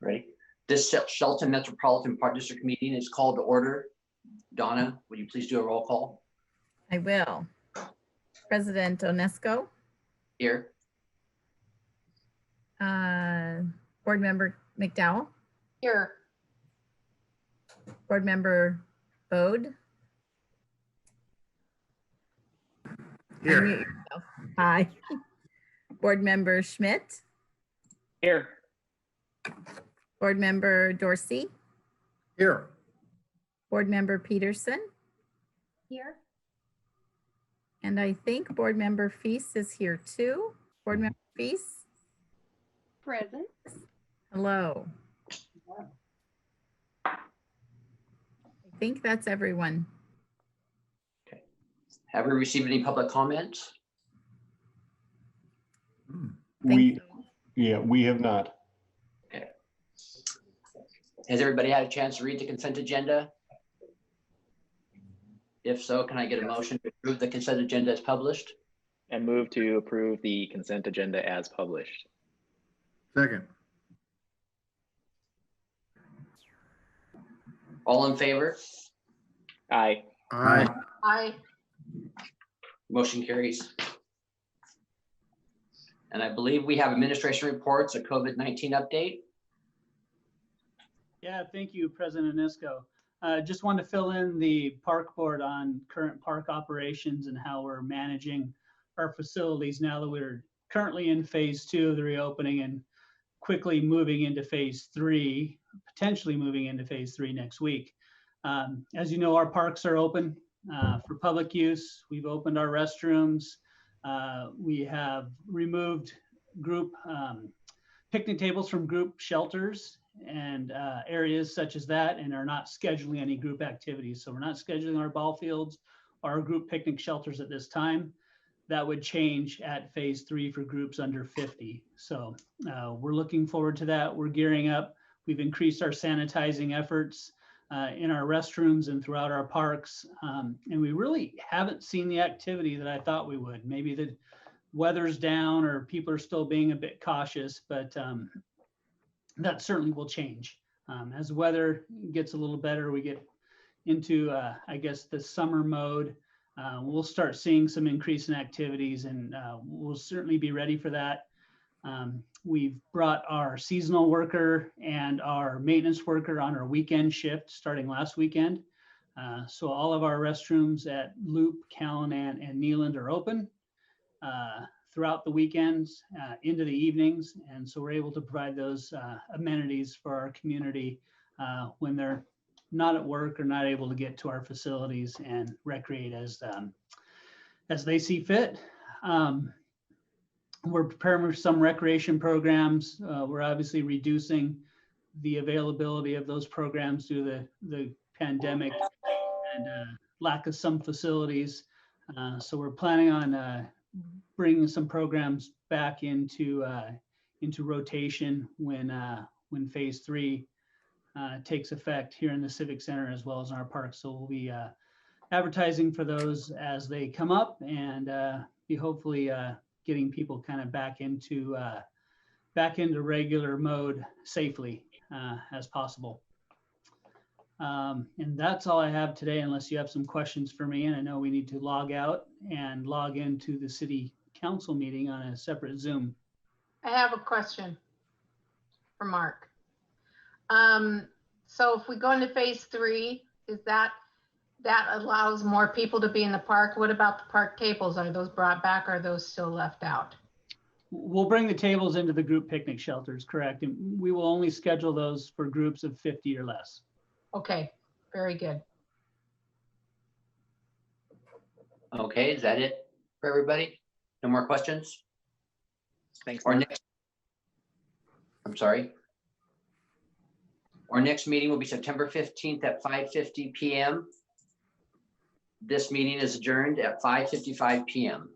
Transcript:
Ready? This Shelton Metropolitan Park District meeting is called to order. Donna, would you please do a roll call? I will. President Onesco, Here. Board Member McDowell, Here. Board Member Bode. Here. Unmute yourself. Hi. Board Member Schmidt, Here. Board Member Dorsey, Here. Board Member Peterson, Here. and I think Board Member Feast is here too. Board Member Feast, Present. hello. I think that's everyone. Have we received any public comments? Thank you. We have not. Okay. Has everybody had a chance to read the consent agenda? If so, can I get a motion to approve the consent agenda as published? And move to approve the consent agenda as published. Second. All in favor? Aye. Aye. Aye. Motion carries. And I believe we have administration reports, a COVID-19 update. Yeah, thank you, President Onesco. Just wanted to fill in the park board on current park operations and how we're managing our facilities now that we're currently in phase 2 of the reopening and quickly moving into phase 3, potentially moving into phase 3 next week. As you know, our parks are open for public use. We've opened our restrooms. We have removed group picnic tables from group shelters and areas such as that, and are not scheduling any group activities. So we're not scheduling our ball fields or our group picnic shelters at this time. That would change at phase 3 for groups under 50. So we're looking forward to that. We're gearing up. We've increased our sanitizing efforts in our restrooms and throughout our parks. And we really haven't seen the activity that I thought we would. Maybe the weather's down or people are still being a bit cautious, but that certainly will change. As the weather gets a little better, we get into, I guess, the summer mode. We'll start seeing some increase in activities, and we'll certainly be ready for that. We've brought our seasonal worker and our maintenance worker on our weekend shift starting last weekend. So all of our restrooms at Loop, Callanan, and Neyland are open throughout the weekends into the evenings. And so we're able to provide those amenities for our community when they're not at work or not able to get to our facilities and recreate as they see fit. We're preparing for some recreation programs. We're obviously reducing the availability of those programs due to the pandemic and lack of some facilities. So we're planning on bringing some programs back into rotation when phase 3 takes effect here in the Civic Center as well as in our parks. So we'll be advertising for those as they come up and be hopefully getting people kind of back into regular mode safely as possible. And that's all I have today, unless you have some questions for me. And I know we need to log out and log into the city council meeting on a separate Zoom. I have a question for Mark. So if we go into phase 3, is that allows more people to be in the park? What about the park tables? Are those brought back? Or are those still left out? We'll bring the tables into the group picnic shelters, correct? And we will only schedule those for groups of 50 or less. Okay, very good. Okay, is that it for everybody? No more questions? Thanks. Our Mark. next, I'm sorry. Our next meeting will be September 15th at 5:50 p.m. This meeting is adjourned at 5:55 p.m.